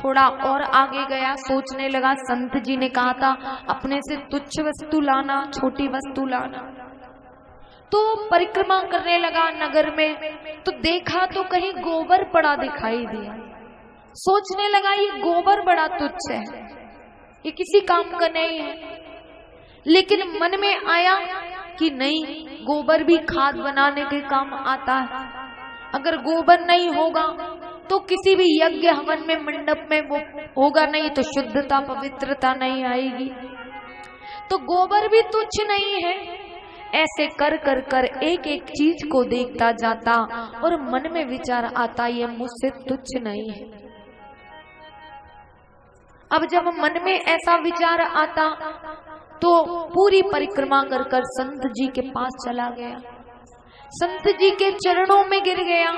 थोड़ा और आगे गया, सोचने लगा। संत जी ने कहा था अपने से तुच्छ वस्तु लाना, छोटी वस्तु लाना। तो परिक्रमा करने लगा नगर में, तो देखा तो कहीं गोबर पड़ा दिखाई दिया। सोचने लगा ये गोबर बड़ा तुच्छ है, ये किसी काम का नहीं है। लेकिन मन में आया कि नहीं, गोबर भी खाद बनाने के काम आता है। अगर गोबर नहीं होगा तो किसी भी यज्ञ हवन में, मंडप में वो होगा नहीं, तो शुद्धता पवित्रता नहीं आएगी। तो गोबर भी तुच्छ नहीं है। ऐसे कर कर कर एक एक चीज को देखता जाता और मन में विचार आता ये मुझसे तुच्छ नहीं है। अब जब मन में ऐसा विचार आता तो पूरी परिक्रमा कर कर संत जी के पास चला गया, संत जी के चरणों में गिर गया।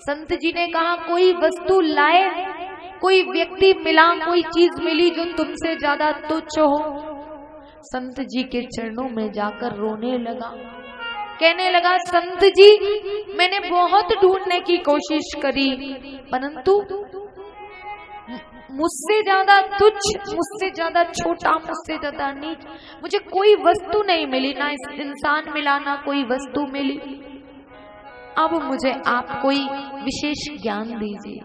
संत जी ने कहा कोई वस्तु लाए, कोई व्यक्ति मिला, कोई चीज मिली जो तुमसे ज्यादा तुच्छ हो। संत जी के चरणों में जाकर रोने लगा, कहने लगा संत जी मैंने बहुत ढूंढने की कोशिश करी, परंतु मुझसे ज्यादा तुच्छ, मुझसे ज्यादा छोटा, मुझसे ज्यादा नीच मुझे कोई वस्तु नहीं मिली, ना इंसान मिला ना कोई वस्तु मिली। अब मुझे आप कोई विशेष ज्ञान दीजिए।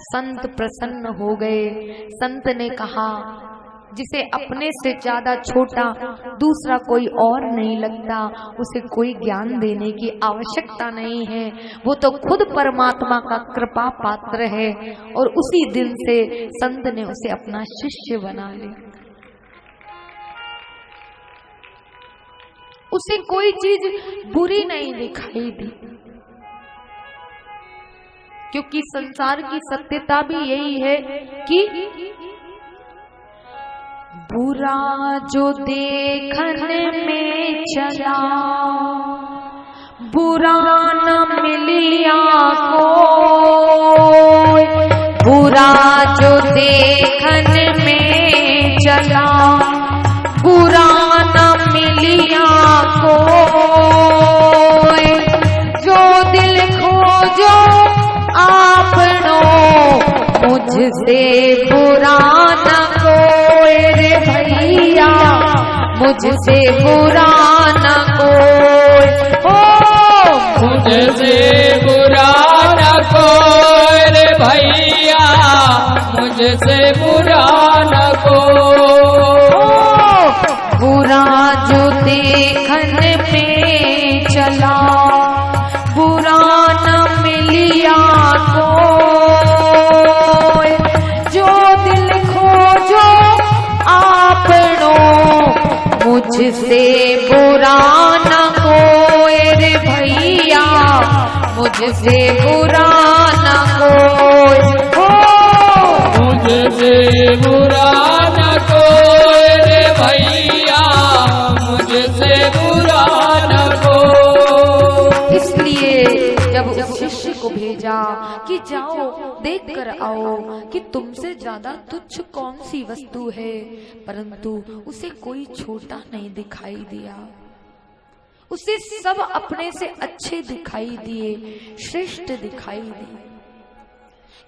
संत प्रसन्न हो गए। संत ने कहा जिसे अपने से ज्यादा छोटा दूसरा कोई और नहीं लगता, उसे कोई ज्ञान देने की आवश्यकता नहीं है, वो तो खुद परमात्मा का कृपा पात्र है। और उसी दिन से संत ने उसे अपना शिष्य बना लिया। उसे कोई चीज बुरी नहीं दिखाई दी, क्योंकि संसार की सत्यता भी यही है कि बुरा जो देखने में चला, बुरा न मिलिया कोई। बुरा जो देखने में चला, बुरा न मिलिया कोई। जो दिल खोजो आपनो, मुझसे बुरा न कोई रे भैया, मुझसे बुरा न कोई। ओ मुझसे बुरा न कोई रे भैया, मुझसे बुरा न कोई। बुरा जो देखने में चला, बुरा न मिलिया कोई। जो दिल खोजो आपनो, मुझसे बुरा न कोई रे भैया, मुझसे बुरा न कोई। मुझसे बुरा न कोई रे भैया, मुझसे बुरा न कोई। इसलिए जब उस शिष्य को भेजा कि जाओ देख कर आओ कि तुमसे ज्यादा तुच्छ कौन सी वस्तु है, परंतु उसे कोई छोटा नहीं दिखाई दिया। उसे सब अपने से अच्छे दिखाई दिए, श्रेष्ठ दिखाई दिए।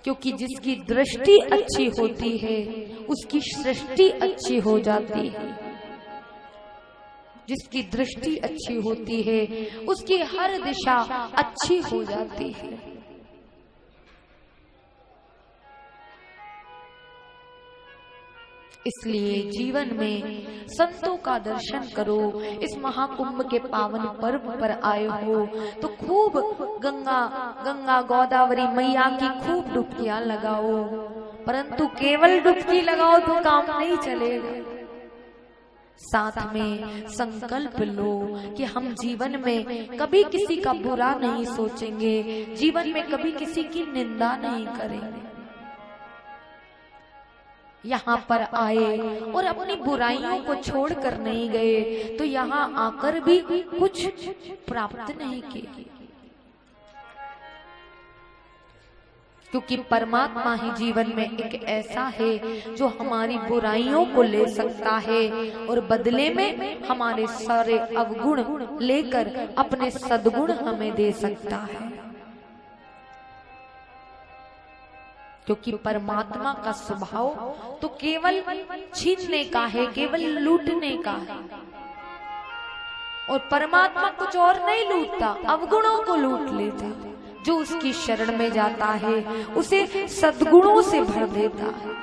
क्योंकि जिसकी दृष्टि अच्छी होती है उसकी सृष्टि अच्छी हो जाती है। जिसकी दृष्टि अच्छी होती है उसकी हर दिशा अच्छी हो जाती है। इसलिए जीवन में संतों का दर्शन करो। इस महाकुंभ के पावन पर्व पर आए हो तो खूब गंगा गोदावरी मैया की खूब डुबकियां लगाओ, परंतु केवल डुबकी लगाओ तो काम नहीं चलेगा। साथ में संकल्प लो कि हम जीवन में कभी किसी का बुरा नहीं सोचेंगे, जीवन में कभी किसी की निंदा नहीं करेंगे। यहाँ पर आए और अपनी बुराइयों को छोड़कर नहीं गए तो यहाँ आकर भी कुछ प्राप्त नहीं किया, क्योंकि परमात्मा ही जीवन में एक ऐसा है जो हमारी बुराइयों को ले सकता है और बदले में हमारे सारे अवगुण लेकर अपने सद्गुण हमें दे सकता है। क्योंकि परमात्मा का स्वभाव तो केवल छीनने का है, केवल लूटने का है। और परमात्मा कुछ और नहीं लूटता, अवगुणों को लूट लेता। जो उसकी शरण में जाता है उसे सद्गुणों से भर देता है।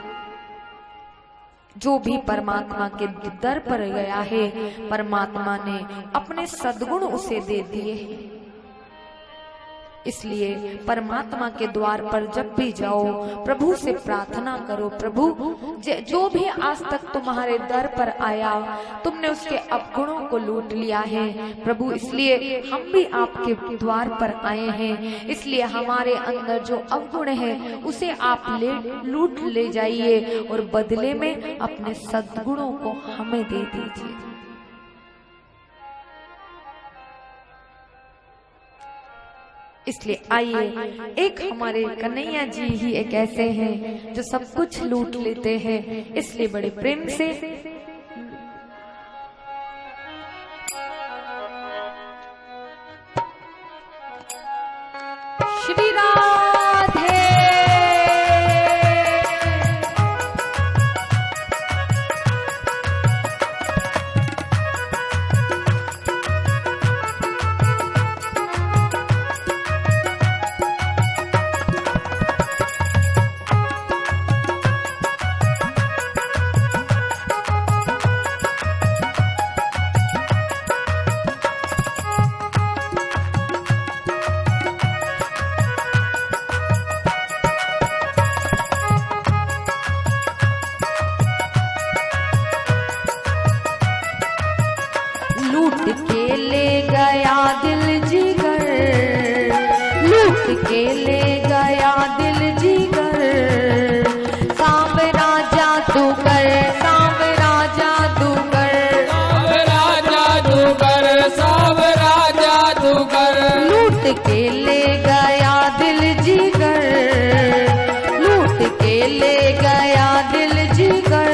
जो भी परमात्मा के दर पर गया है, परमात्मा ने अपने सद्गुण उसे दे दिए हैं। इसलिए परमात्मा के द्वार पर जब भी जाओ, प्रभु से प्रार्थना करो, प्रभु जो भी आज तक तुम्हारे दर पर आया, तुमने उसके अवगुणों को लूट लिया है प्रभु, इसलिए हम भी आपके द्वार पर आए हैं। इसलिए हमारे अंदर जो अवगुण है उसे आप लूट ले जाइए और बदले में अपने सद्गुणों को हमें दे दीजिए। इसलिए आइए, एक हमारे कन्हैया जी ही एक ऐसे हैं जो सब कुछ लूट लेते हैं, इसलिए बड़े प्रेम से श्री राधे। लूट के ले गया दिल जिगर, लूट के ले गया दिल जिगर, सांवरा जादूगर, सांवरा जादूगर, सांवरा जादूगर, सांवरा जादूगर। लूट के ले गया दिल जिगर, लूट के ले गया दिल जिगर,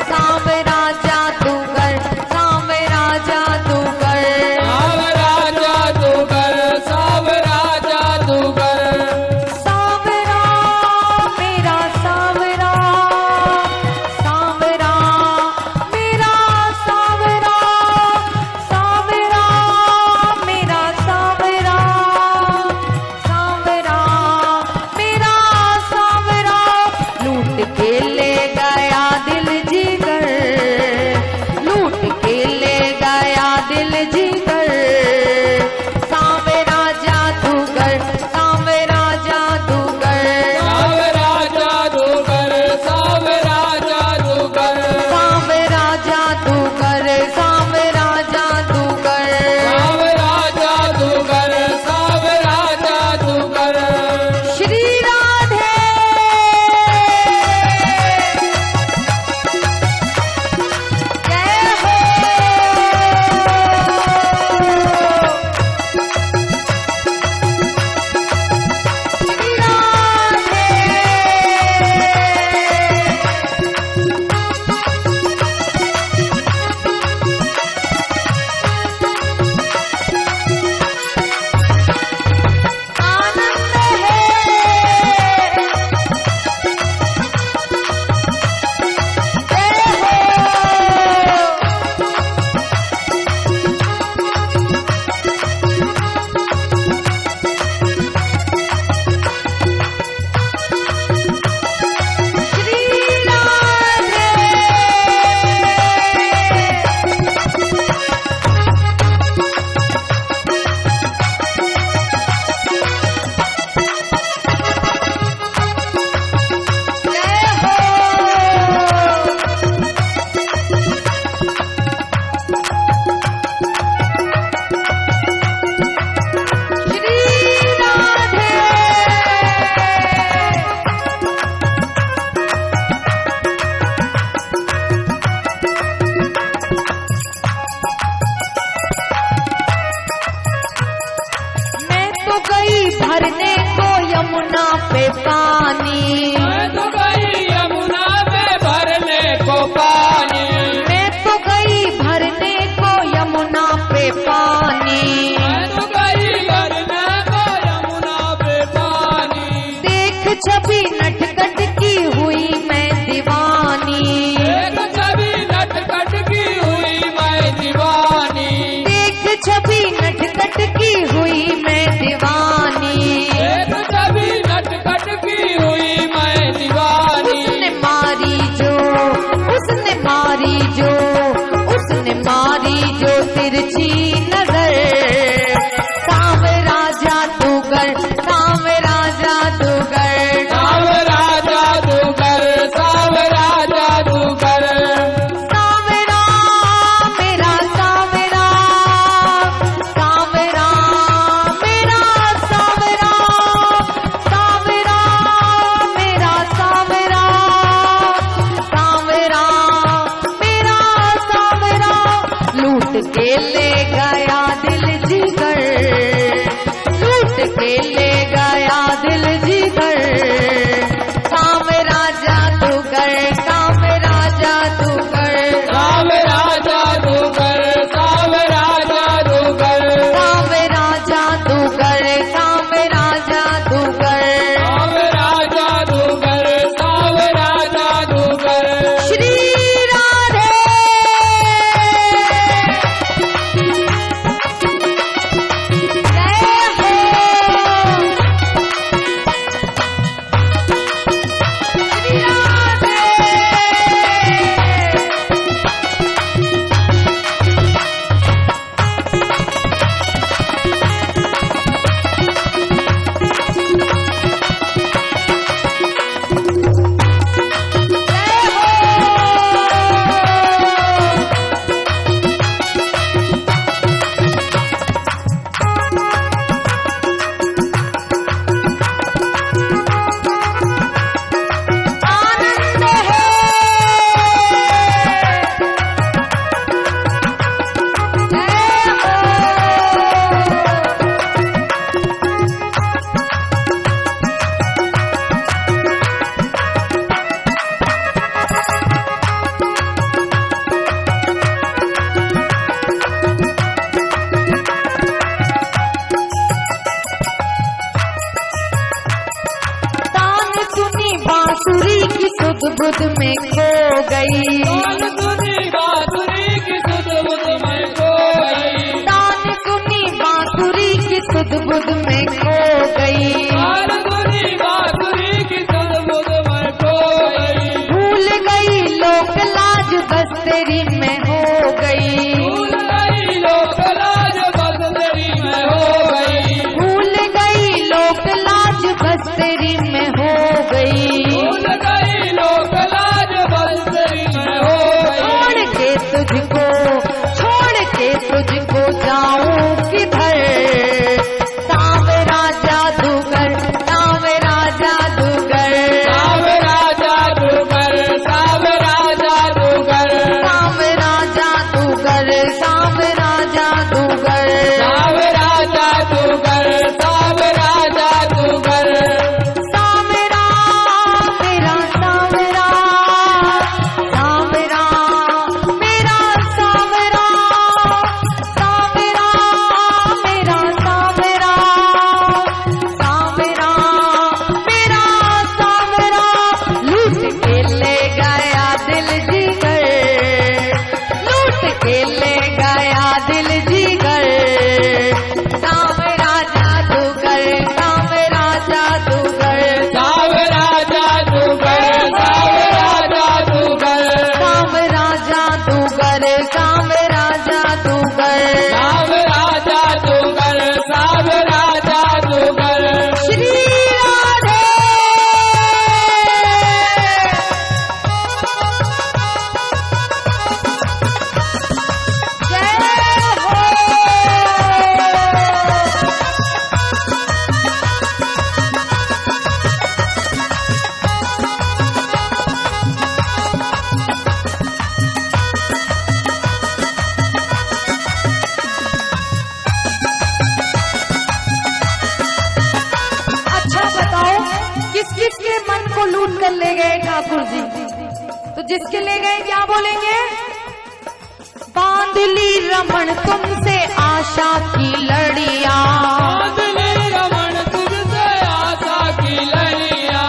सांवरा जादूगर, सांवरा जादूगर, सांवरा जादूगर, सांवरा जादूगर। सांवरा मेरा सांवरा, सांवरा मेरा सांवरा, सांवरा मेरा सांवरा, सांवरा मेरा सांवरा। लूट के ले गया दिल जिगर, लूट के ले गया दिल जिगर, सांवरा जादूगर, सांवरा जादूगर, सांवरा जादूगर, सांवरा जादूगर। सांवरा जादूगर, सांवरा जादूगर। सांवरा जादूगर, सांवरा जादूगर। श्री राधे। जय हो। श्री राधे। आनंद है। जय हो। श्री राधे। जय हो। श्री राधे। मैं तो गई भरने को यमुना पे पानी, मैं तो गई यमुना पे भरने को पानी, मैं तो गई भरने को यमुना पे पानी। मैं तो गई भरने को यमुना पे पानी। देख छवि नटखट की हुई मैं दीवानी, एक छवि नटखट की हुई मैं दीवानी, एक छवि नटखट की हुई मैं दीवानी, एक छवि नटखट की हुई मैं दीवानी। उसने मारी जो, उसने मारी जो, उसने मारी जो तिरछी नजर, सांवरा जादूगर, सांवरा जादूगर, सांवरा जादूगर, सांवरा जादूगर, सांवरा मेरा सांवरा, सांवरा मेरा सांवरा, सांवरा मेरा सांवरा, सांवरा मेरा सांवरा, लूट के ले गया दिल जिगर, लूट के ले गया दिल जिगर, सांवरा जादूगर, सांवरा जादूगर, सांवरा जादूगर, सांवरा जादूगर, सांवरा जादूगर, सांवरा जादूगर, सांवरा जादूगर, सांवरा जादूगर। श्री राधे जय हो, श्री राधे। आनंद है, जय हो। तान सुनी बांसुरी की सुध बुध में खो गई, तान सुनी बांसुरी की सुध बुध में खो गई, तान सुनी बांसुरी की सुध बुध में खो गई, तान सुनी बांसुरी की सुध बुध में खो गई, भूल गई लोक लाज बस तेरी में हो गई, भूल गई लोक लाज बस तेरी में हो गई, भूल गई लोक लाज बस तेरी में हो गई, भूल गई लोक लाज बस तेरी में हो छोड़ गई। के तुझको, छोड़ के तुझको जाऊं किधर, सांवरा जादूगर, सांवरा जादूगर, सांवरा जादूगर, सांवरा जादूगर, सांवरा जादूगर, सांवरा जादूगर, सांवरा जादूगर, सांवरा जादूगर, सांवरा मेरा सांवरा, सांवरा मेरा सांवरा, सांवरा मेरा सांवरा, सांवरा मेरा सांवरा, लूट के ले गया दिल जिगर, लूट के ले गया दिल जिगर, सांवरा जादूगर, सांवरा जादूगर, सांवरा जादूगर, सांवरा जादूगर, सांवरा जादूगर, सांवरा जादूगर, सांवरा जादूगर, सांवरा जादूगर। श्री राधे जय हो। अच्छा बताओ, किस किस के मन को लूट कर ले गए ठाकुर जी? तो जिसके ले गए क्या बोलेंगे? बांध ली रमण तुमसे आशा की लड़ियां, बांध ली रमण तुझसे आशा की लड़ियां,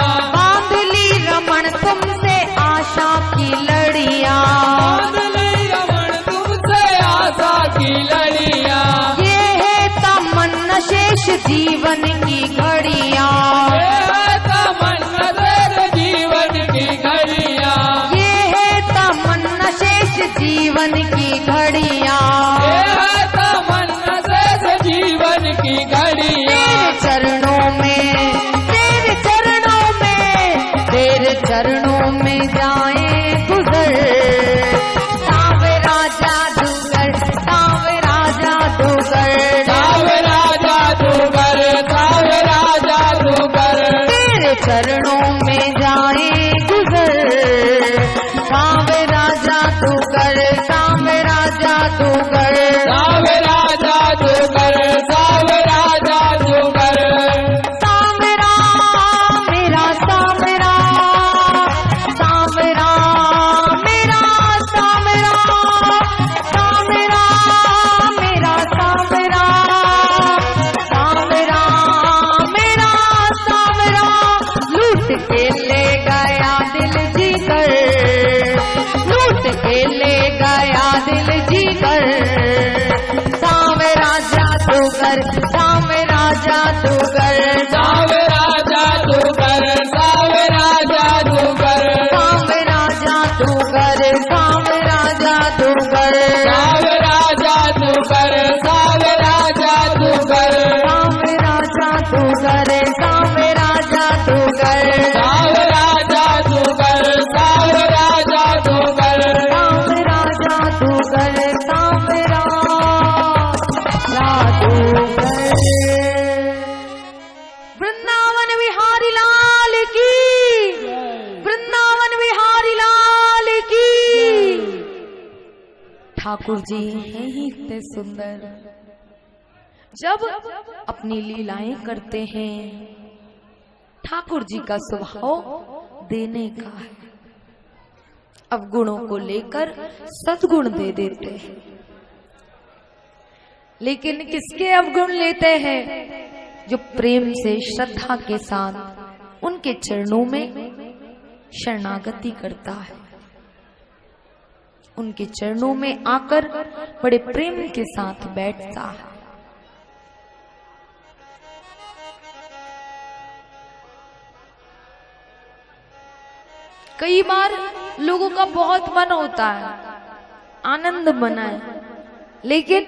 चरणों में जाए गुजर। सावे राजा तू कर, सावे राजा तू कर, सावे राजा तू कर, सावे राजा तू कर। सावरा मेरा सावरा, सावरा मेरा सावरा, सावरा मेरा सावरा, सावरा मेरा सावरा। लूट के ले गया दिल जीकर, लूट के ले गया दिल जीकर। सावे राजा तू कर, सावे राजा तू कर, सावे राजा तू कर, सावे राजा तू कर, सावे राजा तू कर, सावे राजा तू कर, सावे राजा तू कर, सावे राजा तू कर, सावे राजा तू कर, सावे राजा तू कर, सावे राजा तू कर, सावे राजा तू कर। सावे राजा तू कर, सावे राजा तू कर। वृंदावन विहारी लाल की, वृंदावन विहारी लाल की। ठाकुर जी हैं ही इतने सुंदर, जब अपनी लीलाएं करते हैं। ठाकुर जी का स्वभाव देने का है, अवगुणों को लेकर सद्गुण दे देते हैं। लेकिन किसके अवगुण लेते हैं? जो प्रेम से श्रद्धा के साथ उनके चरणों में शरणागति करता है, उनके चरणों में आकर बड़े प्रेम के साथ बैठता है। कई बार लोगों का बहुत मन होता है आनंद मनाए, लेकिन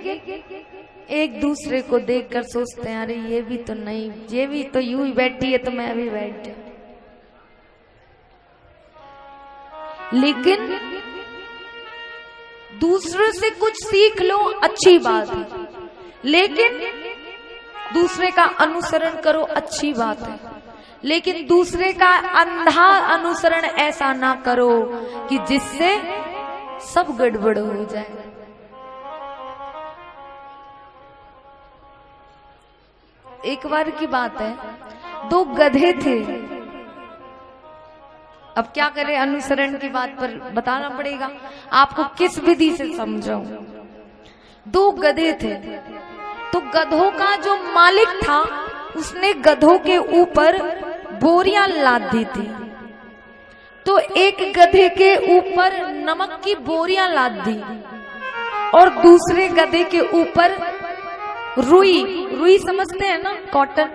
एक दूसरे को देखकर सोचते हैं अरे ये भी तो नहीं, ये भी तो यूं ही बैठी है तो मैं भी बैठ जाऊं। लेकिन दूसरों से कुछ सीख लो, अच्छी बात है, लेकिन दूसरे का अनुसरण करो, अच्छी बात है, लेकिन दूसरे का अंधा अनुसरण ऐसा ना करो कि जिससे सब गड़बड़ हो जाए। एक बार की बात है, दो गधे थे। अब क्या करें, अनुसरण की बात पर बताना पड़ेगा आपको, किस विधि से समझाऊं। दो गधे थे, तो गधों का जो मालिक था उसने गधों के ऊपर बोरियां लाद दी थी। तो एक गधे के ऊपर नमक की बोरियां लाद दी और दूसरे गधे के ऊपर रुई, रुई समझते हैं ना, कॉटन,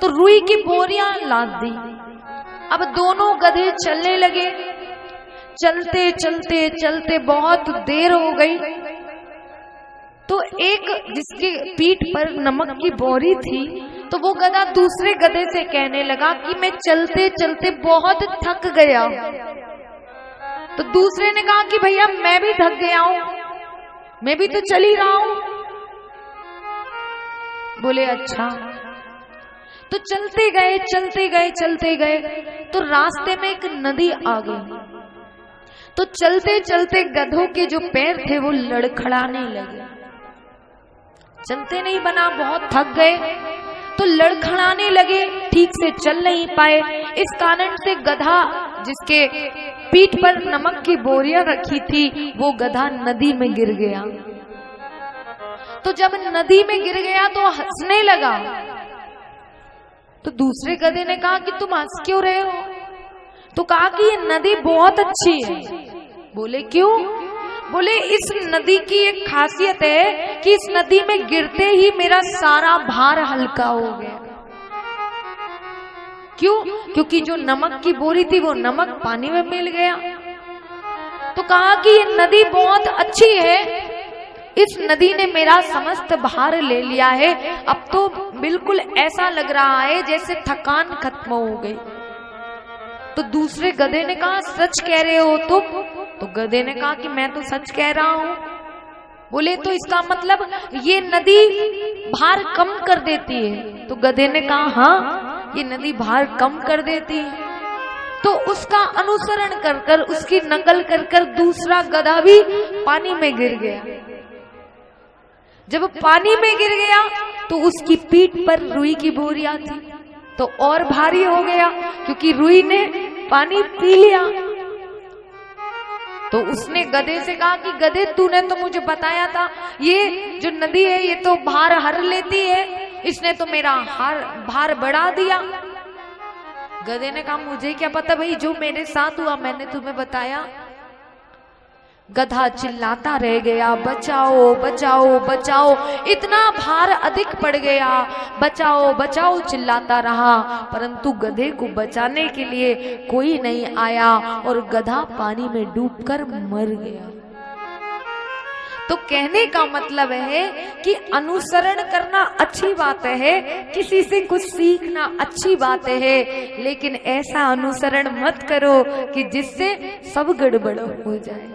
तो रुई की बोरियां लाद दी। अब दोनों गधे चलने लगे, चलते चलते चलते बहुत देर हो गई। तो एक जिसकी पीठ पर नमक की बोरी थी, तो वो गधा दूसरे गधे से कहने लगा कि मैं चलते चलते बहुत थक गया। तो दूसरे ने कहा कि भैया मैं भी थक गया हूं, मैं भी तो चल ही रहा हूं। बोले अच्छा। तो चलते गए चलते गए चलते गए, तो रास्ते में एक नदी आ गई। तो चलते चलते गधों के जो पैर थे वो लड़खड़ाने लगे, चलते नहीं बना, बहुत थक गए तो लड़खड़ाने लगे, ठीक से चल नहीं पाए। इस कारण से गधा जिसके पीठ पर नमक की बोरियां रखी थी वो गधा नदी में गिर गया। तो जब नदी में गिर गया तो हंसने लगा। तो दूसरे गधे ने कहा कि तुम हंस क्यों रहे हो? तो कहा कि ये नदी बहुत अच्छी है। बोले क्यों? बोले इस नदी की एक खासियत है कि इस नदी में गिरते ही मेरा सारा भार हल्का हो गया। क्यों? क्योंकि जो नमक की बोरी थी वो नमक पानी में मिल गया। तो कहा कि ये नदी बहुत अच्छी है, इस नदी ने मेरा समस्त भार ले लिया है, अब तो बिल्कुल ऐसा लग रहा है जैसे थकान खत्म हो गई। तो दूसरे गधे ने कहा सच कह रहे हो तुम? तो गधे ने कहा कि मैं तो सच कह रहा हूं। बोले तो इसका मतलब ये नदी भार कम कर देती है? तो गधे ने कहा हाँ, ये नदी भार कम कर देती है। तो उसका अनुसरण कर कर, उसकी नकल कर कर दूसरा गधा भी पानी में गिर गया। जब पानी में गिर गया तो उसकी पीठ पर रुई की बोरियां थी, तो और भारी हो गया क्योंकि रुई ने पानी पी लिया। तो उसने गधे से कहा कि गधे, तूने तो मुझे बताया था ये जो नदी है ये तो भार हर लेती है, इसने तो मेरा भार बढ़ा दिया। गधे ने कहा मुझे क्या पता भाई, जो मेरे साथ हुआ मैंने तुम्हें बताया। गधा चिल्लाता रह गया, बचाओ बचाओ बचाओ, इतना भार अधिक पड़ गया, बचाओ बचाओ चिल्लाता रहा, परंतु गधे को बचाने के लिए कोई नहीं आया और गधा पानी में डूबकर मर गया। तो कहने का मतलब है कि अनुसरण करना अच्छी बात है, किसी से कुछ सीखना अच्छी बात है, लेकिन ऐसा अनुसरण मत करो कि जिससे सब गड़बड़ हो जाए।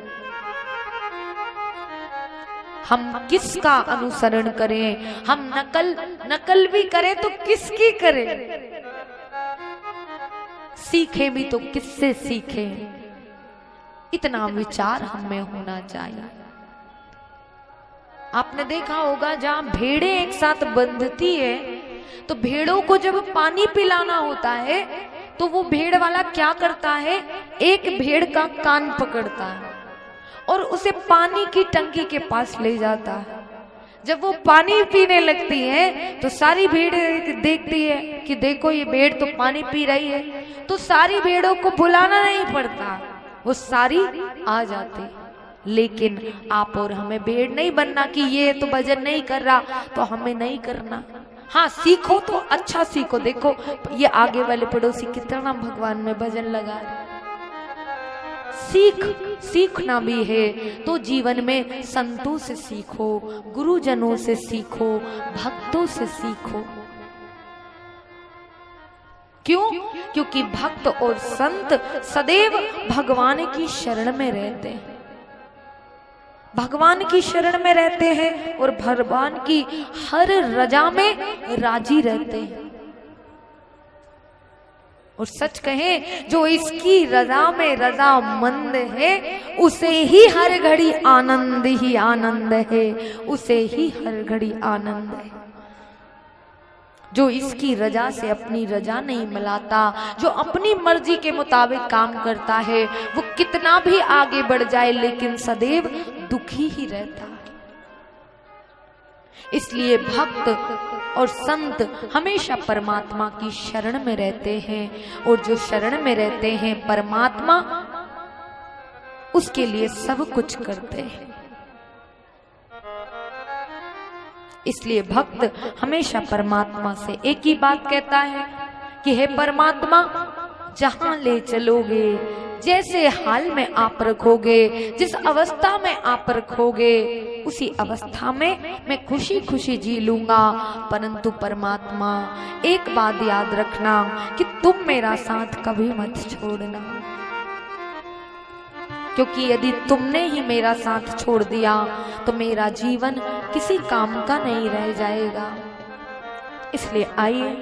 हम किसका अनुसरण करें? हम नकल भी करें तो किसकी करें? सीखें भी तो किससे सीखें? इतना विचार हम में होना चाहिए। आपने देखा होगा जहां भेड़ें एक साथ बंधती है तो भेड़ों को जब पानी पिलाना होता है तो वो भेड़ वाला क्या करता है, एक भेड़ का कान पकड़ता है और उसे पानी की टंकी के पास ले जाता है। जब वो पानी पीने लगती है तो सारी भेड़ देखती है कि देखो ये भेड़ तो पानी पी रही है, तो सारी भेड़ों को बुलाना नहीं पड़ता, वो सारी आ जाती। लेकिन आप और हमें भेड़ नहीं बनना कि ये तो भजन नहीं कर रहा तो हमें नहीं करना। हाँ, सीखो तो अच्छा सीखो। देखो ये आगे वाले पड़ोसी कितना भगवान में भजन लगा रहे। सीखना भी है तो जीवन में संतों से सीखो, गुरुजनों से सीखो, भक्तों से सीखो। क्यों? क्योंकि भक्त और संत सदैव भगवान की शरण में रहते हैं, भगवान की शरण में रहते हैं और भगवान की हर रजा में राजी रहते हैं। और सच कहें, जो इसकी रजा में रजामंद है उसे ही हर घड़ी आनंद ही आनंद है, उसे ही हर घड़ी आनंद है। जो इसकी रजा से अपनी रजा नहीं मिलाता, जो अपनी मर्जी के मुताबिक काम करता है, वो कितना भी आगे बढ़ जाए लेकिन सदैव दुखी ही रहता है। इसलिए भक्त और संत हमेशा परमात्मा की शरण में रहते हैं और जो शरण में रहते हैं परमात्मा, उसके लिए सब कुछ करते हैं। इसलिए भक्त हमेशा परमात्मा से एक ही बात कहता है कि हे परमात्मा, जहां ले चलोगे, जैसे हाल में आप रखोगे, जिस अवस्था में आप रखोगे, उसी अवस्था में मैं खुशी खुशी जी लूंगा। परंतु परमात्मा एक बात याद रखना कि तुम मेरा साथ कभी मत छोड़ना, क्योंकि यदि तुमने ही मेरा साथ छोड़ दिया तो मेरा जीवन किसी काम का नहीं रह जाएगा। इसलिए आइए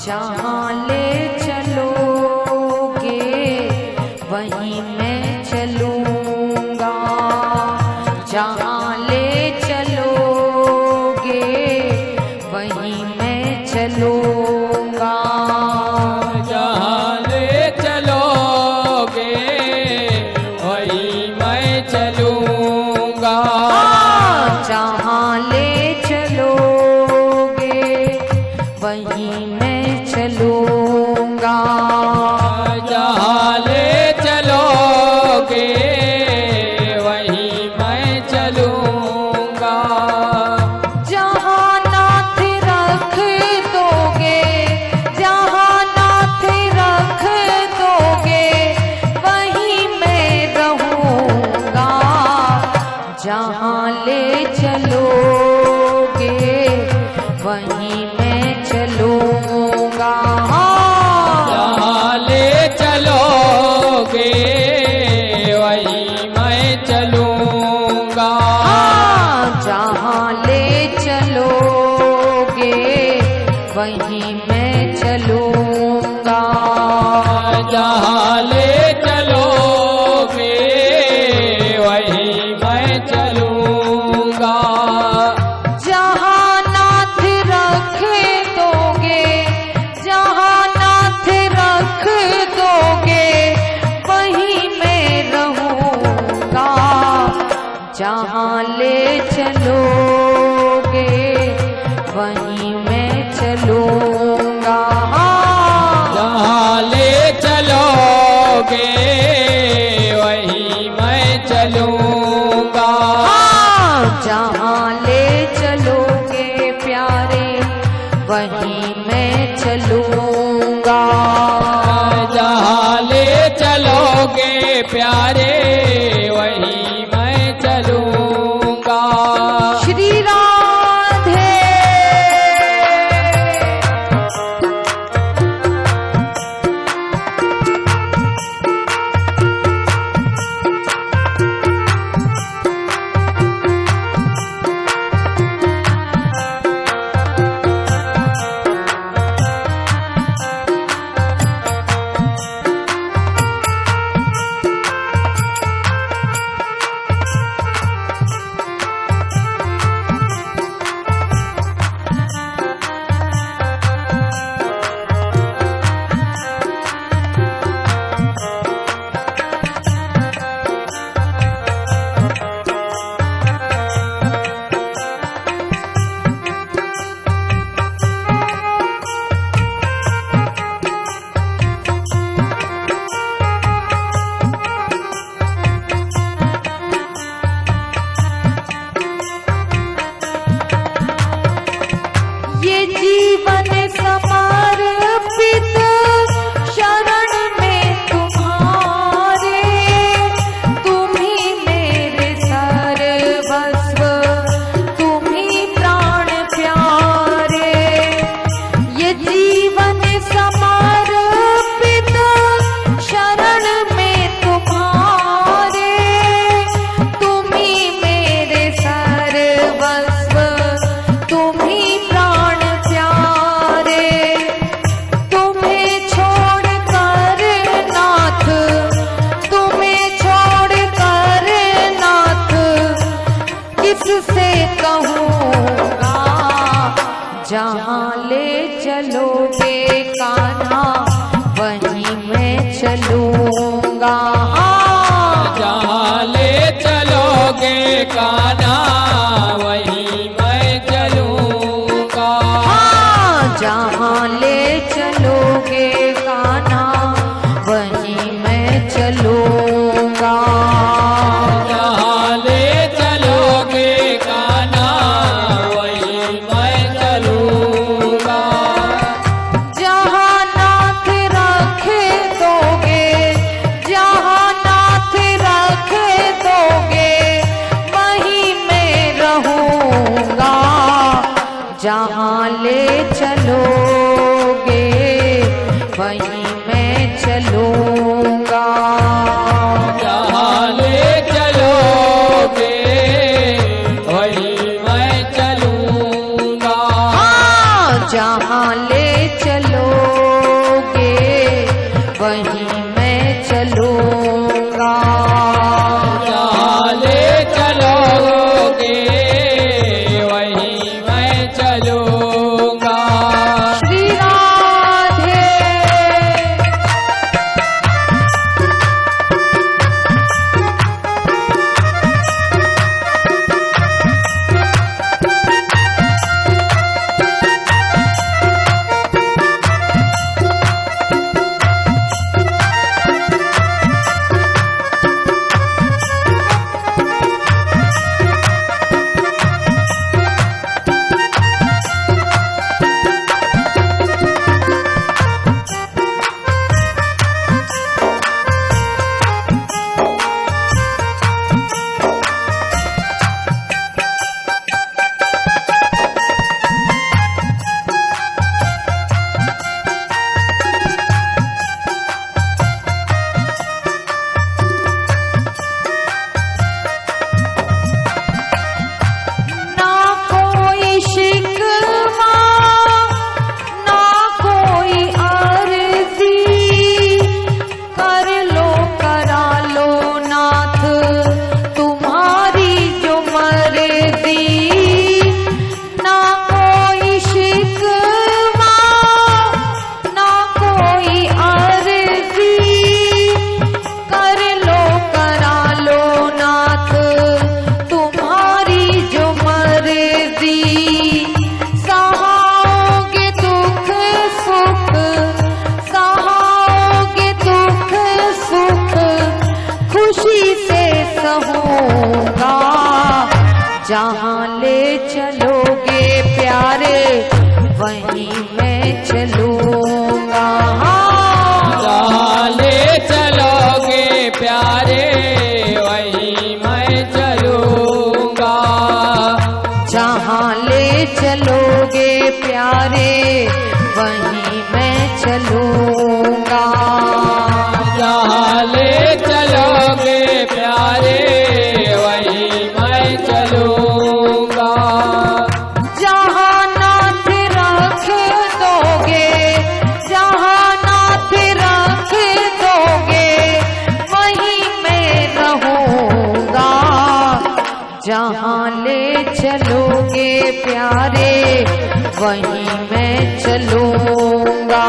जहाँ ले चलोगे वहीं मैं चलूँगा, जहाँ ले चलोगे वहीं मैं चलूँगा, जहाँ ले चलोगे वहीं मैं चलूँगा, जहाँ ले चलोगे वहीं मैं चलूँगा, जहाँ ले चलोगे वहीं मैं चलूँगा, जहाँ नाथ वहीं मैं चलूंगा। जहाँ ले चलोगे वहीं मैं चलूंगा। जहाँ नाथ रख दोगे, जहाँ नाथ रख दोगे वहीं मैं रहूंगा। जहाँ ले चलोगे वहीं मैं चलूंगा। जहाँ ले चलोगे वहीं मैं चलूंगा। जहाँ ले चलोगे प्यारे वहीं मैं चलूंगा। जहाँ ले चलोगे प्यारे वहीं मैं चलूंगा। श्री राधे। ये जीवन समर्पित शरण में तुम्हारे, तुम ही मेरे सर्वस्व, तुम ही प्राण प्यारे। ये जीवन समर्पित शरण में तुम्हारे, तुम ही मेरे सर्वस्व, तुम ही प्राण प्यारे। तुम्हें छोड़ कर नाथ, तुम्हें छोड़ कर नाथ किससे कहूँगा। जहाँ ले चलोगे कान्हा वहीं मैं चलूँगा। जहाँ ले चलोगे कान्हा वहीं मैं चलूंगा। जहाँ ले चलोगे कान्हा वहीं मैं चलूँगा। जहाँ ले चलोगे कान्हा वहीं मैं चलूंगा। जहाँ नाथ रख दोगे, जहाँ नाथ रख दोगे वहीं मैं रहूँगा। जहाँ ले चलोगे वहीं मैं चलूँगा। जहाँ ले चलोगे वहीं मैं चलूंगा। जहाँ ले चलोगे वहीं मैं चलूँगा। जहाँ ले चलोगे वहीं मैं चलूंगा। श्री राधे। मैं चलूंगा। जहाँ ले चलोगे प्यारे वहीं मैं चलूंगा। जहाँ ले चलोगे प्यारे वहीं मैं चलूंगा। जहाँ ले चलोगे प्यारे वहीं मैं चलूंगा। जहाँ नाथ रख दोगे, जहाँ नाथ रख दोगे वहीं मैं रहूंगा। जहाँ ले चलोगे प्यारे वहीं मैं चलूंगा।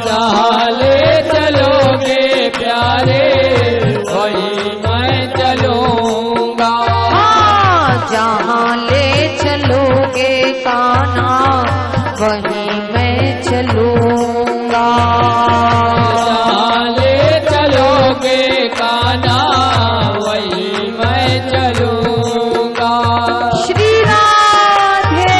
जहाँ ले चलोगे प्यारे वहीं मैं चलूंगा। हाँ, जहाँ ले चलोगे कान्हा वहीं मैं चलूंगा। जहाँ ले चलोगे कान्हा वहीं मैं चलूंगा। श्री राधे।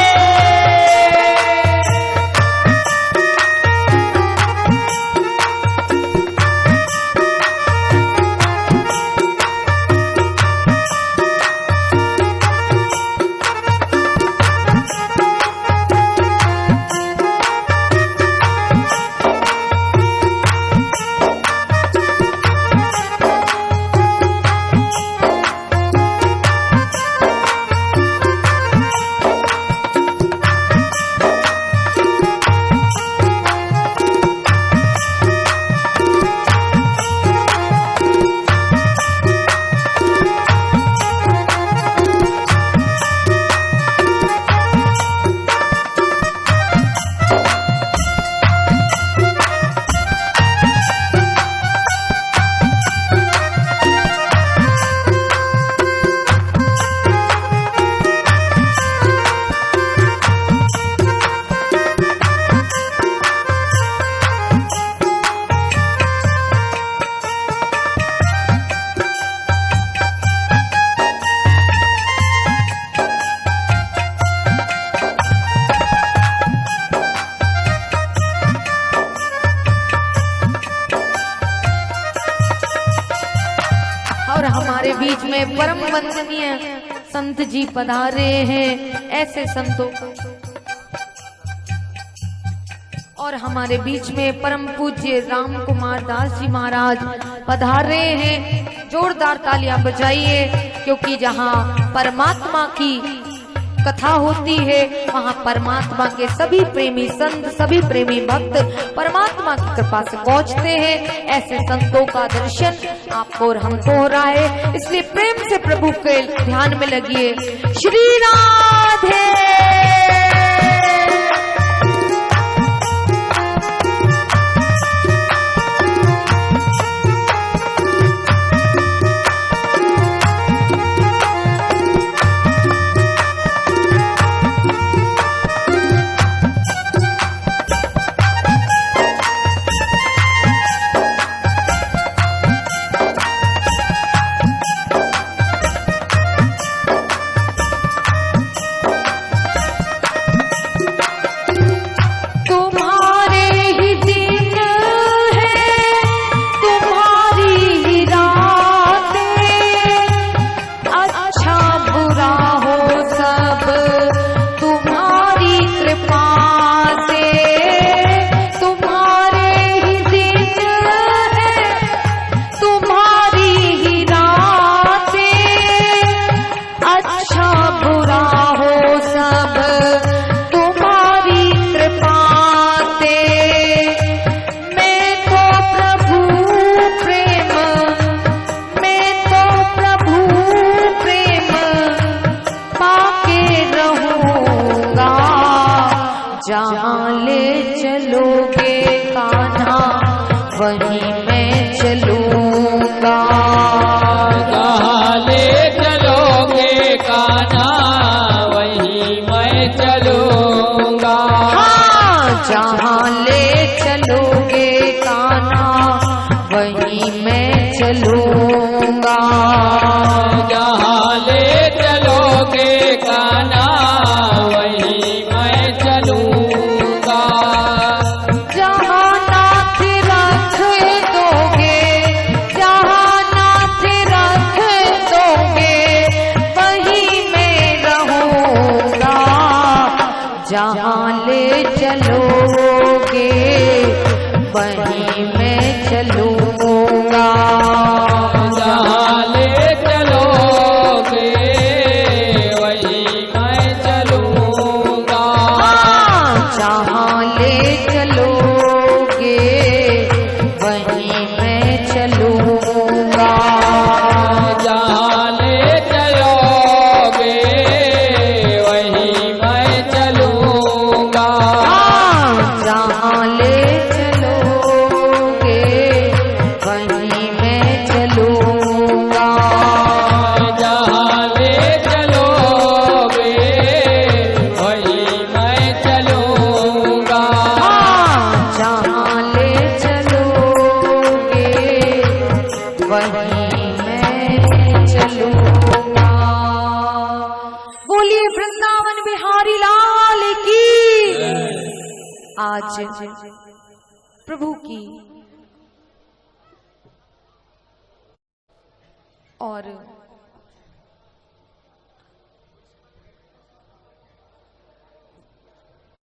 और हमारे बीच में परम वंदनीय संत जी पधारे हैं। ऐसे संतों और हमारे बीच में परम पूज्य राम कुमार दास जी महाराज पधारे हैं। जोरदार तालियां बजाइए, क्योंकि जहां परमात्मा की कथा होती है वहां परमात्मा के सभी प्रेमी संत, सभी प्रेमी भक्त परमात्मा की कृपा से पहुंचते हैं। ऐसे संतों का दर्शन आपको और हमको हो रहा है, इसलिए प्रेम से प्रभु के ध्यान में लगिए। श्री राधे। जहाँ ले चलोगे कान्हा वहीं मैं चलूंगा। जहाँ ले चलोगे कान्हा वहीं मैं चलूंगा। हाँ, जहाँ ले चलोगे कान्हा वहीं मैं चलूंगा। जहाँ ले चलोगे कान्हा वहीं मैं चलूंगा। चलोगे वहीं मैं चलूंगा। जहाँ ले चलोगे वहीं मैं चलूंगा। जहाँ ले चलोगे वहीं मैं चलूंगा। जहाँ ले चलोगे वहीं मैं चलूंगा। जहाँ ले चलोगे वहीं मैं चलूंगा। जहाँ ले चलोगे वहीं मैं चलूंगा। जहाँ ले चलोगे वहीं मैं चलूंगा। बोलिए वृंदावन बिहारी लाल की। आज प्रभु की और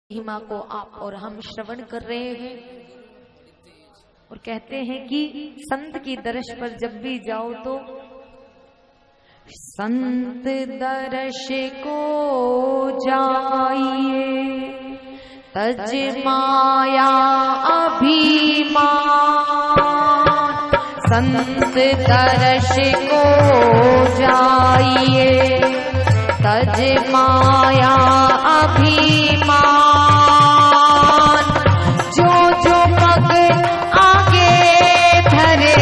महिमा को आप और हम श्रवण कर रहे हैं और कहते हैं कि संत की दर्श पर जब भी जाओ तो संत दर्श को जाइए तज माया अभिमान। संत दर्श को जाइए तज माया अभिमान। जो जो पग आगे धरे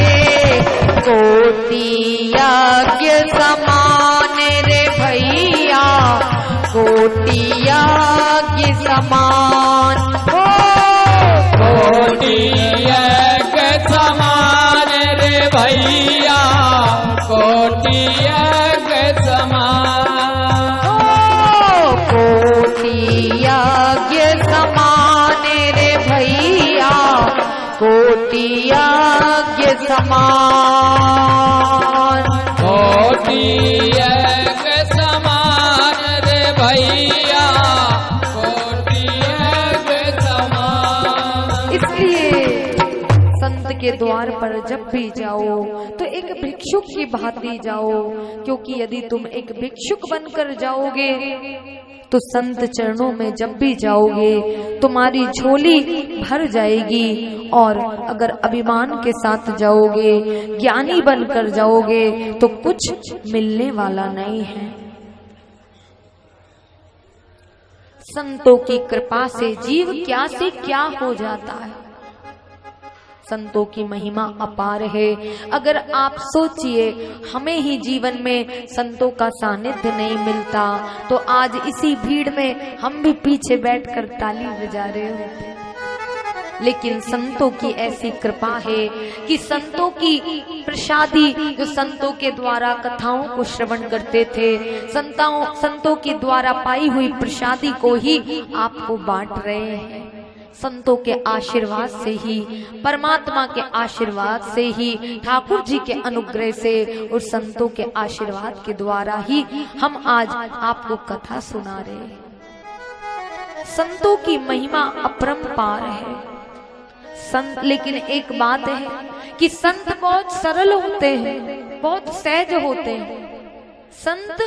कोटि यज्ञ समान रे भैया कोटि यज्ञ समान। कोटि यज्ञ समान रे भैया कोटि यज्ञ समान। कोटि यज्ञ समान रे भैया कोटि यज्ञ समान। कोटि यज्ञ समान रे भैया कोटि यज्ञ समान। इसलिए संत के द्वार पर जब भी जाओ तो एक भिक्षुक की भांति जाओ, क्योंकि यदि तुम एक भिक्षुक बनकर जाओगे तो संत चरणों में जब भी जाओगे तुम्हारी झोली भर जाएगी। और अगर अभिमान के साथ जाओगे ज्ञानी बनकर जाओगे तो कुछ मिलने वाला नहीं है। संतों की कृपा से जीव क्या से क्या हो जाता है। संतों की महिमा अपार है। अगर आप सोचिए हमें ही जीवन में संतों का सानिध्य नहीं मिलता तो आज इसी भीड़ में हम भी पीछे बैठकर ताली बजा रहे होते। लेकिन संतों की ऐसी कृपा है कि संतों की प्रसादी जो संतों के द्वारा कथाओं को श्रवण करते थे, संतों के द्वारा पाई हुई प्रसादी को ही आपको बांट रहे हैं। संतों के आशीर्वाद से ही, परमात्मा के आशीर्वाद से ही, ठाकुर जी के अनुग्रह से और संतों के आशीर्वाद के द्वारा ही हम आज आपको कथा सुना रहे हैं। संतों की महिमा अपरंपार है। संत, लेकिन एक बात है कि संत बहुत सरल होते हैं, बहुत सहज होते हैं। संत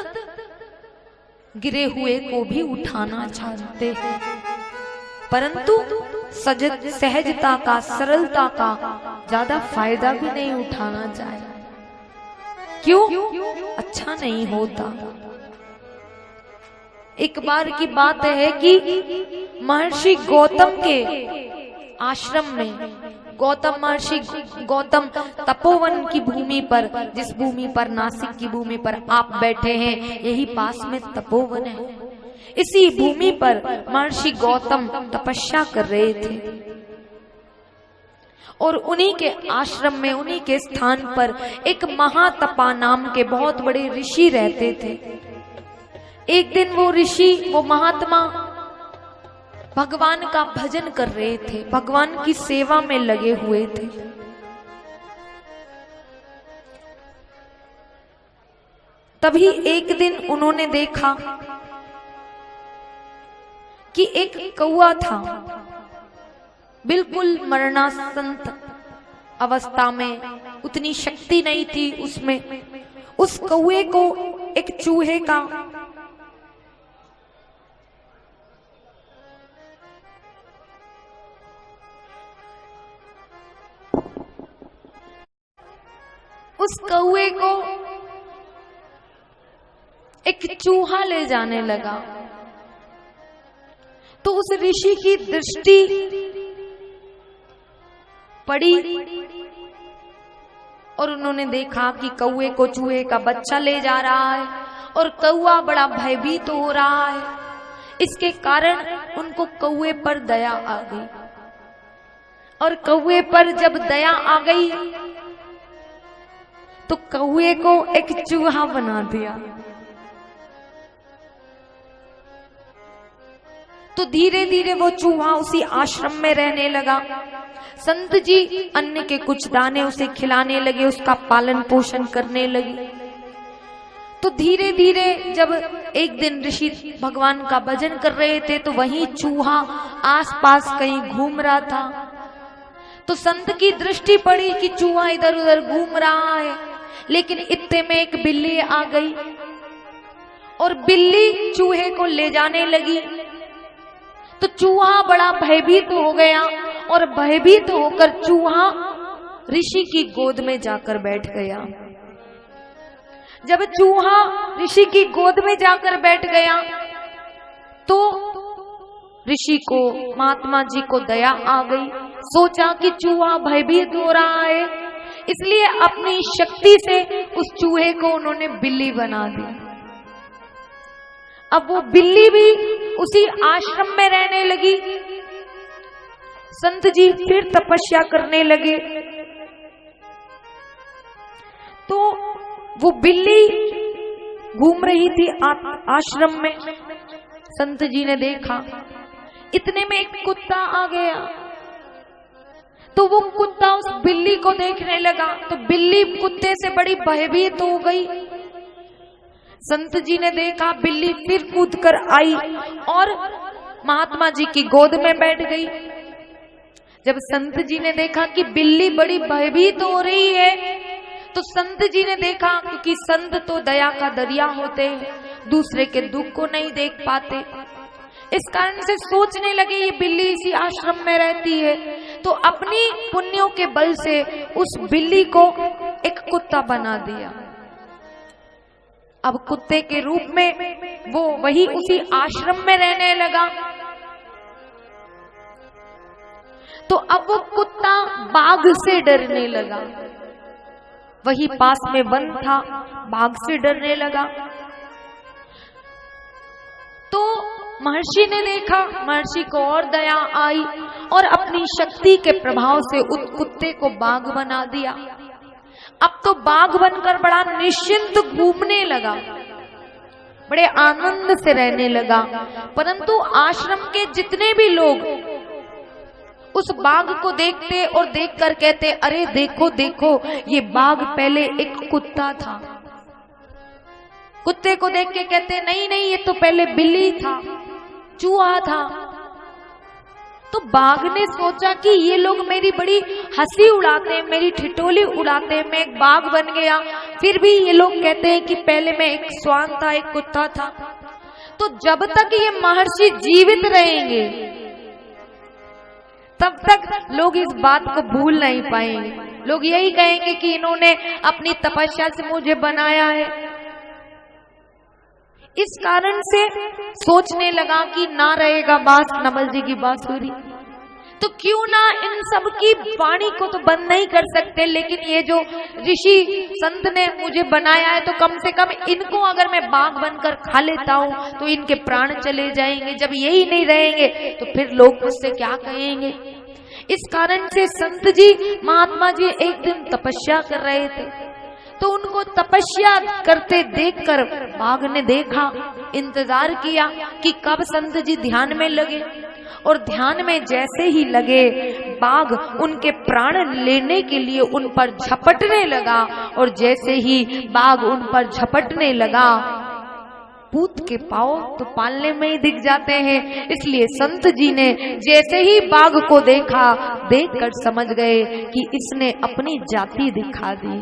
गिरे हुए को भी उठाना जानते हैं, परंतु सहजता का, सरलता का ज्यादा फायदा भी नहीं उठाना चाहिए। क्यों? अच्छा नहीं होता। एक बार की बात है कि महर्षि गौतम के आश्रम में महर्षि गौतम तपोवन की भूमि पर, जिस भूमि पर, नासिक की भूमि पर आप बैठे हैं, यही पास में तपोवन है। इसी भूमि पर महर्षि गौतम तपस्या कर रहे थे और उन्हीं के आश्रम में, उन्हीं के स्थान पर एक महातपा नाम के बहुत बड़े ऋषि रहते थे। एक दिन वो ऋषि, वो महात्मा भगवान का भजन कर रहे थे, भगवान की सेवा में लगे हुए थे। तभी एक दिन उन्होंने देखा कि एक कौआ था, बिल्कुल मरणासन्न अवस्था में, उतनी शक्ति नहीं थी उसमें। उस कौए को एक चूहे का एक चूहा ले जाने लगा। तो उस ऋषि की दृष्टि पड़ी और उन्होंने देखा कि कौए को चूहे का बच्चा ले जा रहा है और कौआ बड़ा भयभीत हो रहा है। इसके कारण उनको कौए पर दया आ गई, और कौए पर जब दया आ गई तो कौए को एक चूहा बना दिया। तो धीरे धीरे वो चूहा उसी आश्रम में रहने लगा। संत जी अन्न के कुछ दाने उसे खिलाने लगे, उसका पालन पोषण करने लगे। तो धीरे धीरे जब एक दिन ऋषि भगवान का भजन कर रहे थे तो वहीं चूहा आसपास कहीं घूम रहा था। तो संत की दृष्टि पड़ी कि चूहा इधर उधर घूम रहा है, लेकिन इतने में एक बिल्ली आ गई और बिल्ली चूहे को ले जाने लगी। तो चूहा बड़ा भयभीत हो गया और भयभीत होकर चूहा ऋषि की गोद में जाकर बैठ गया। जब चूहा ऋषि की गोद में जाकर बैठ गया तो ऋषि को, महात्मा जी को दया आ गई। सोचा कि चूहा भयभीत हो रहा है, इसलिए अपनी शक्ति से उस चूहे को उन्होंने बिल्ली बना दी। अब वो बिल्ली भी उसी आश्रम में रहने लगी। संत जी फिर तपस्या करने लगे। तो वो बिल्ली घूम रही थी आश्रम में। संत जी ने देखा, इतने में एक कुत्ता आ गया। तो वो कुत्ता उस बिल्ली को देखने लगा, तो बिल्ली कुत्ते से बड़ी भयभीत हो गई। संत जी ने देखा, बिल्ली फिर कूद कर आई और महात्मा जी की गोद में बैठ गई। जब संत जी ने देखा कि बिल्ली बड़ी भयभीत हो रही है, तो संत जी ने देखा, क्योंकि संत तो दया का दरिया होते हैं, दूसरे के दुख को नहीं देख पाते, इस कारण से सोचने लगे ये बिल्ली इसी आश्रम में रहती है, तो अपनी पुण्यों के बल से उस बिल्ली को एक कुत्ता बना दिया। अब कुत्ते के रूप में वो वही उसी आश्रम में रहने लगा। तो अब वो कुत्ता बाघ से डरने लगा। वही पास में वन था, बाघ से डरने लगा। तो महर्षि ने देखा, महर्षि को और दया आई और अपनी शक्ति के प्रभाव से उस कुत्ते को बाघ बना दिया। अब तो बाघ बनकर बड़ा निश्चिंत घूमने लगा, बड़े आनंद से रहने लगा। परंतु आश्रम के जितने भी लोग उस बाघ को देखते और देखकर कहते, अरे देखो देखो, ये बाघ पहले एक कुत्ता था। कुत्ते को देख के कहते, नहीं नहीं, ये तो पहले बिल्ली था, चूहा था। तो बाघ ने सोचा कि ये लोग मेरी बड़ी हंसी उड़ाते हैं, मेरी ठिठोली उड़ाते हैं, मैं एक बाघ बन गया, फिर भी ये लोग कहते हैं कि पहले मैं एक श्वान था, एक कुत्ता था। तो जब तक ये महर्षि जीवित रहेंगे तब तक लोग इस बात को भूल नहीं पाएंगे। लोग यही कहेंगे कि इन्होंने अपनी तपस्या से मुझे बनाया है। इस कारण से सोचने लगा कि ना रहेगा बास नवल जी की बांसुरी, तो क्यों ना इन सब की वाणी को तो बंद नहीं कर सकते, लेकिन ये जो ऋषि संत ने मुझे बनाया है, तो कम से कम इनको अगर मैं बाघ बनकर खा लेता हूँ तो इनके प्राण चले जाएंगे। जब यही नहीं रहेंगे तो फिर लोग मुझसे क्या कहेंगे। इस कारण से संत जी, महात्मा जी एक दिन तपस्या कर रहे थे, तो उनको तपस्या करते देखकर बाघ ने देखा, इंतजार किया कि कब संत जी ध्यान में लगे, और ध्यान में जैसे ही लगे बाघ उनके प्राण लेने के लिए उन पर झपटने लगा। और जैसे ही बाघ उन पर झपटने लगा पूत के पाँव तो पालने में ही दिख जाते हैं। इसलिए संत जी ने जैसे ही बाघ को देखा, देखकर समझ गए कि इसने अपनी जाति दिखा दी।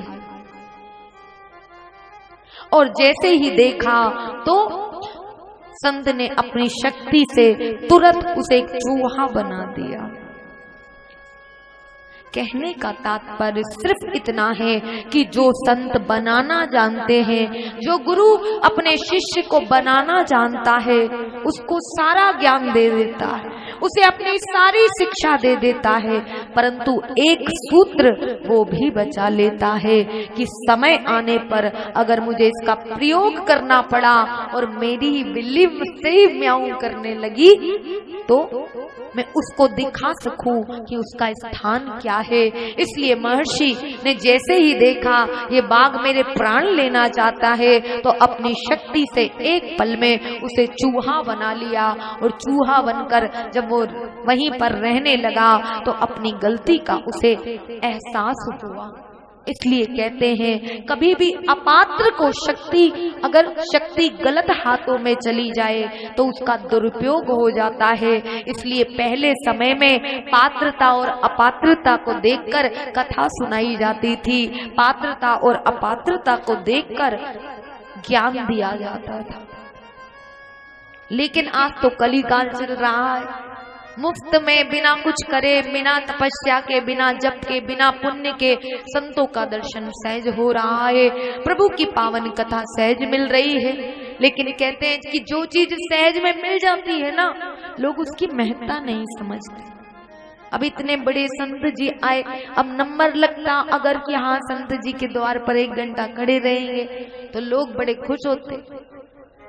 और जैसे ही देखा तो संत ने अपनी शक्ति से तुरंत उसे एक चूहा बना दिया। कहने का तात्पर्य सिर्फ इतना है कि जो संत बनाना जानते हैं, जो गुरु अपने शिष्य को बनाना जानता है, उसको सारा ज्ञान दे देता है, उसे अपनी सारी शिक्षा दे देता है, परंतु एक सूत्र वो भी बचा लेता है कि समय आने पर अगर मुझे इसका प्रयोग करना पड़ा और मेरी ही बिल्ली मुझसे ही म्याऊं करने लगी तो मैं उसको दिखा सकूं कि उसका स्थान क्या है। इसलिए महर्षि ने जैसे ही देखा ये बाघ मेरे प्राण लेना चाहता है, तो अपनी शक्ति से एक पल में उसे चूहा बना लिया। और चूहा बनकर जब वो वहीं पर रहने लगा तो अपनी गलती का उसे एहसास हुआ। इसलिए कहते हैं कभी भी अपात्र को अगर शक्ति गलत हाथों में चली जाए तो उसका दुरुपयोग हो जाता है। इसलिए पहले समय में पात्रता और अपात्रता को देखकर कथा सुनाई जाती थी, पात्रता और अपात्रता को देखकर ज्ञान दिया जाता था। लेकिन आज तो कलिकाल चल रहा है, मुफ्त में बिना कुछ करे, बिना तपस्या के, बिना जप के, बिना पुण्य के संतों का दर्शन सहज हो रहा है, प्रभु की पावन कथा सहज मिल रही है। लेकिन कहते हैं कि जो चीज सहज में मिल जाती है ना, लोग उसकी महत्ता नहीं समझते। अब इतने बड़े संत जी आए, अब नंबर लगता अगर कि हाँ संत जी के द्वार पर 1 घंटा खड़े रहेंगे तो लोग बड़े खुश होते,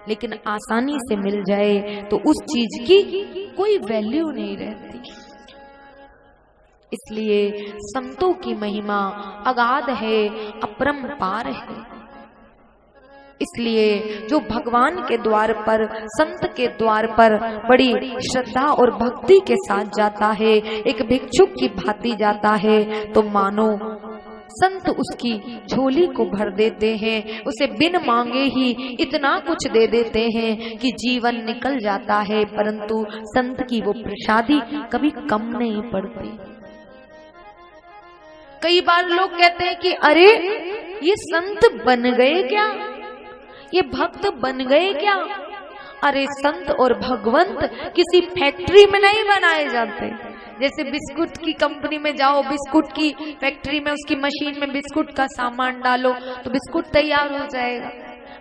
लेकिन आसानी से मिल जाए तो उस चीज की कोई वैल्यू नहीं रहती। इसलिए संतों की महिमा अगाध है, अपरंपार है। इसलिए जो भगवान के द्वार पर, संत के द्वार पर बड़ी श्रद्धा और भक्ति के साथ जाता है, एक भिक्षुक की भांति जाता है, तो मानो संत उसकी झोली को भर देते हैं, उसे बिन मांगे ही इतना कुछ दे देते हैं कि जीवन निकल जाता है। परंतु संत की वो प्रसादी कभी कम नहीं पड़ती। कई बार लोग कहते हैं कि अरे ये संत बन गए क्या, ये भक्त बन गए क्या। अरे संत और भगवंत किसी फैक्ट्री में नहीं बनाए जाते। जैसे बिस्कुट की कंपनी में जाओ, बिस्कुट की फैक्ट्री में उसकी मशीन में बिस्कुट का सामान डालो तो बिस्कुट तैयार हो जाएगा,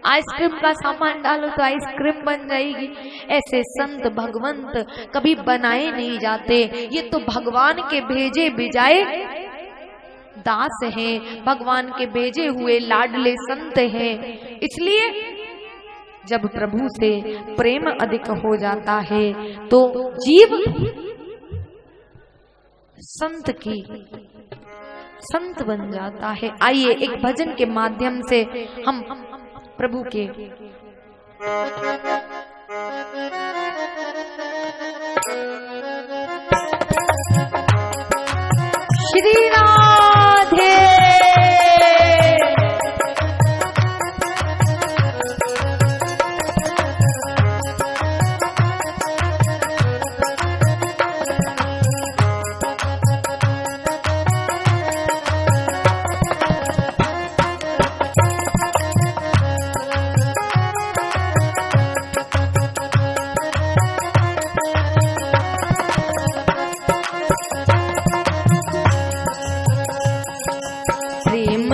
आइसक्रीम का सामान डालो तो आइसक्रीम बन जाएगी। ऐसे संत भगवंत कभी बनाए नहीं जाते, ये तो भगवान के भेजे बिजाए दास हैं, भगवान के भेजे हुए लाडले संत हैं। इसलिए जब प्रभु से प्रेम अधिक हो जाता है तो जीव संत बन जाता है। आइए एक भजन के माध्यम से हम प्रभु के श्री राधे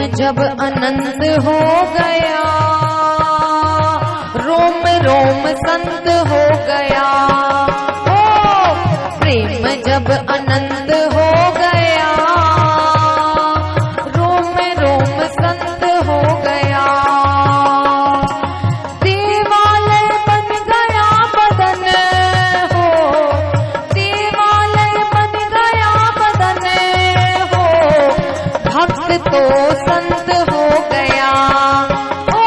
जब अनंत हो गया, रोम रोम संत हो गया। ओ प्रेम जब अनंत हो गया, रोम रोम संत हो गया। देवालय बन गया बदन हो, देवालय बन गया बदन हो, भक्त तो संत हो गया। ओ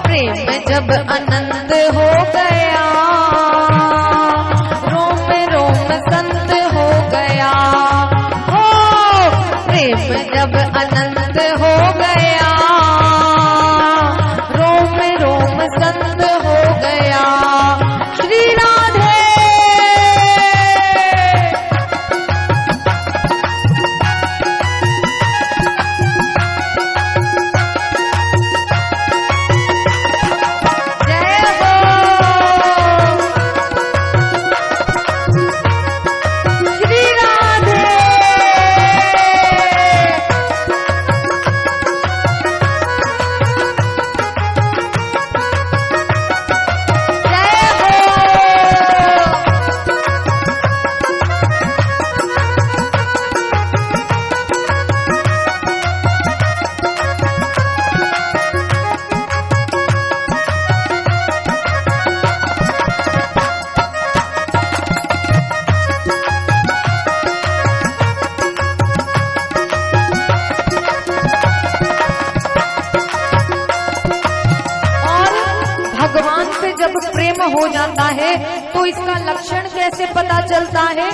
प्रेम जब अनंत हो गया, रोम रोम संत हो गया। ओ प्रेम जब अनंत हो गया, रोम रोम संत हो हो जाता है तो इसका लक्षण कैसे पता चलता है?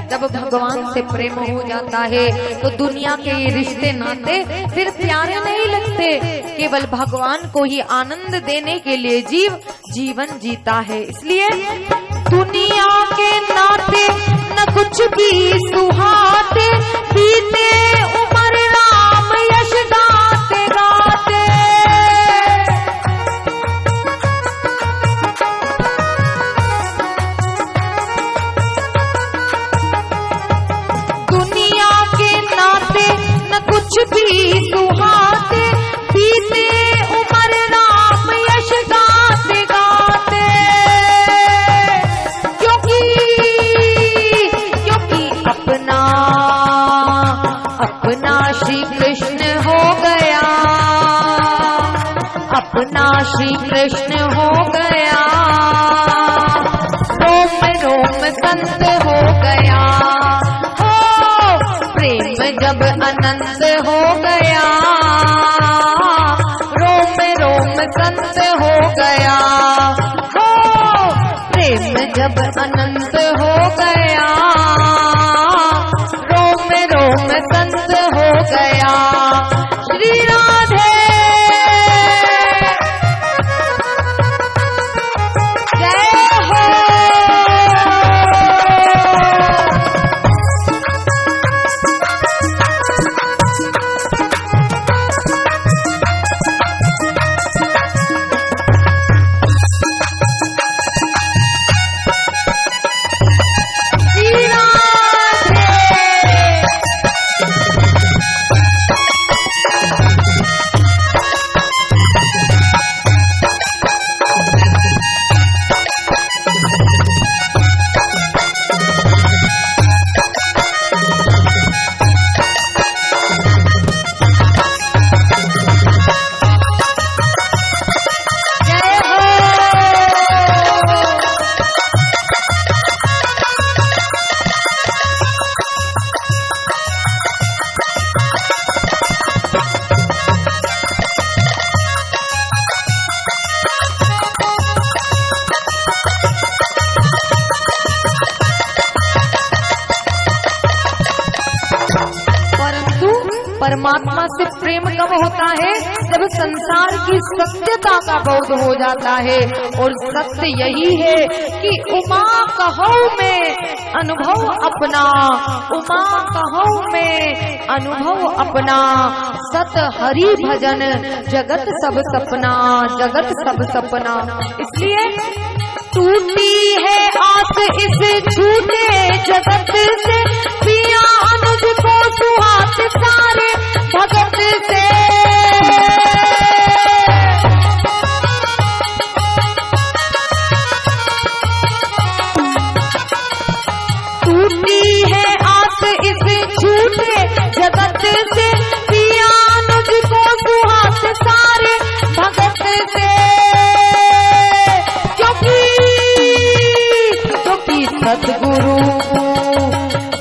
जब भगवान से प्रेम हो जाता है तो दुनिया के ये रिश्ते नाते फिर प्यारे नहीं लगते। केवल भगवान को ही आनंद देने के लिए जीव जीवन जीता है। इसलिए दुनिया के नाते न कुछ भी सुहाते, बीते उम्र राम यश गाते गाते। दुनिया के नाते न कुछ भी सुहाते, बीते उम्र राम यश गाते गाते। क्योंकि अपना श्री कृष्ण हो गया, अपना श्री कृष्ण हो गया, रोम रोम संत हो गया। हो प्रेम जब अनंत हो गया, रोम रोम संत हो गया। हो प्रेम जब अनंत हो गया, रोम रोम संत हो गया। श्री राधे जय हो। श्री राधे जय हो। परंतु परमात्मा से प्रेम कब होता है? जब संसार की सत्यता का बोध हो जाता है। और सत्य यही है कि उमा कहो में अनुभव अपना, उमा कहो में अनुभव अपना, सत हरि भजन जगत सब सपना, जगत सब सपना। इसलिए टूटी है आस इस झूठे जगत से, पिया अनुज को सुहात सारे भगत से। टूटी है आस इस झूठे जगत से, पिया अनुज को सुहात सारे भगत से। क्योंकि सद्गुरु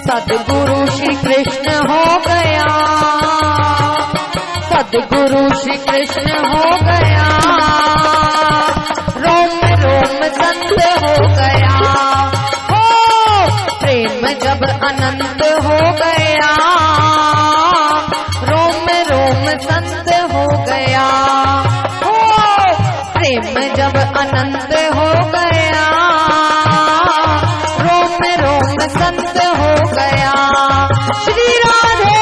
सद्गुरु श्री कृष्ण हो गया, सद्गुरु श्री कृष्ण हो गया, रोम रोम संत हो गया। हो प्रेम जब अनंत हो गया, रोम रोम संत हो गया। हो प्रेम जब अनंत हो गया, रोम रोम संत हो गया। श्री राधे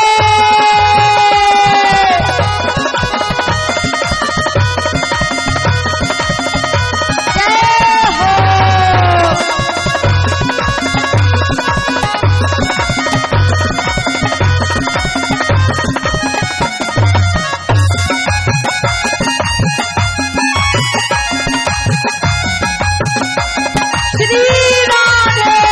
जय हो। श्री राधे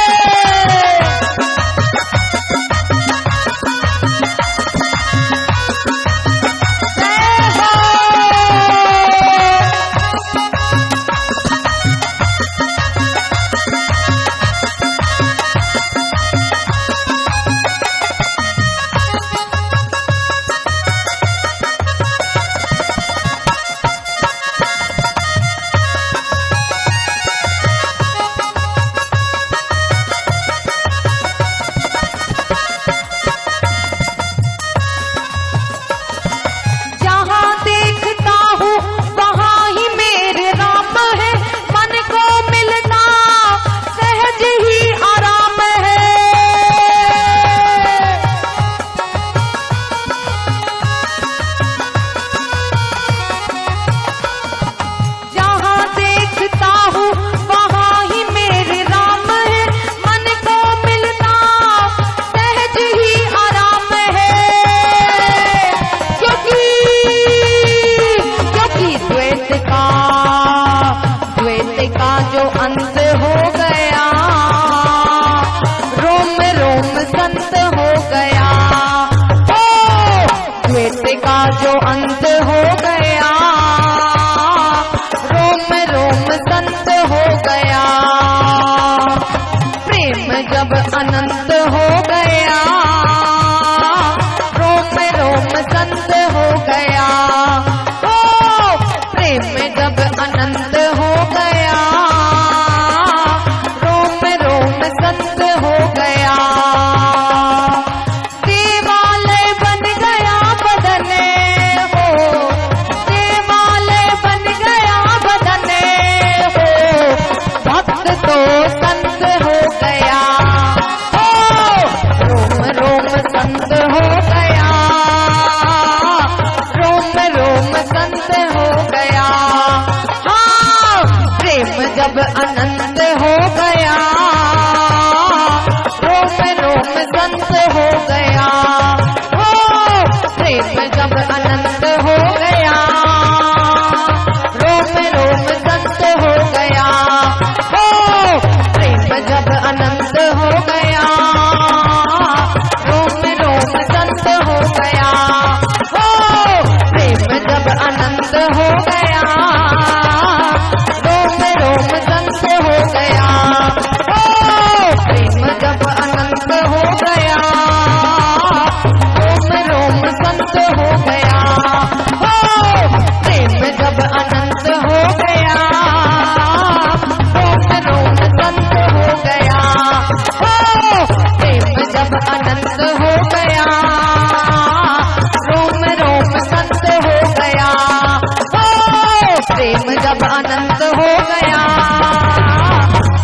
हो गया, रोम रोम संत हो गया। ओ प्रेम जब अनंत हो गया, रोम रोम संत हो गया। देवालय बन गया बदने हो, देवालय बन गया बदने हो, भक्त तो संत हो गया। रोम रोम संत हो गया, रोम रोम संत हो गया। हाँ प्रेम जब अनंत हो गया, रोम रोम संत हो गया। हो प्रेम जब अनंत हो गया, रोम रोम संत हो गया। हो प्रेम जब अनंत हो गया, रोम रोम संत हो गया। हो प्रेम जब अनंत हो गया, रोम रोम संत हो गया। हो प्रेम जब अनंत हो गया, रोम रोम संत हो गया। हो प्रेम जब अनंत हो गया, रोम रोम संत हो गया। हो प्रेम जब अनंत हो गया, रोम रोम संत हो गया। हो प्रेम जब अनंत हो गया,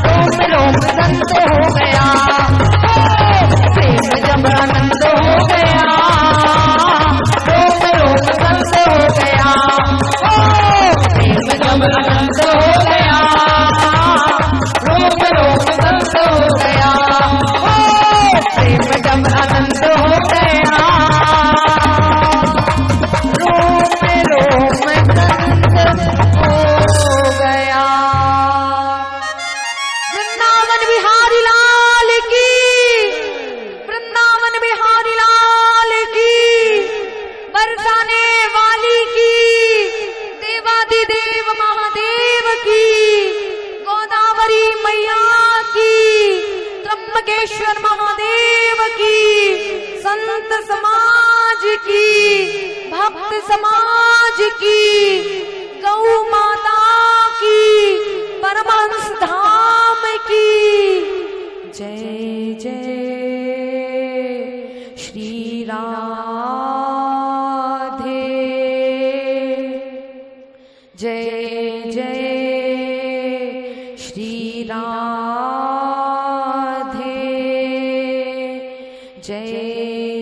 रोम रोम संत हो गया। हो प्रेम जब अनंत हो गया, रोम रोम संत हो गया। हो प्रेम जब अनंत हो गया, रोम रोम संत हो गया। हो प्रेम जब अनंत हो गया, रोम रोम संत हो गया। वृंदावन बिहारी लाल की, वृंदावन बिहारी लाल की, बरसाने वाली की, देवादिदेव महादेव की, गोदावरी मैया की, त्र्यंबकेश्वर महादेव की, संत समाज की, भक्त समाज की, गौ माता की, परमहंस धाम की। जय जय श्री राधे, जय जय श्री राधे, जय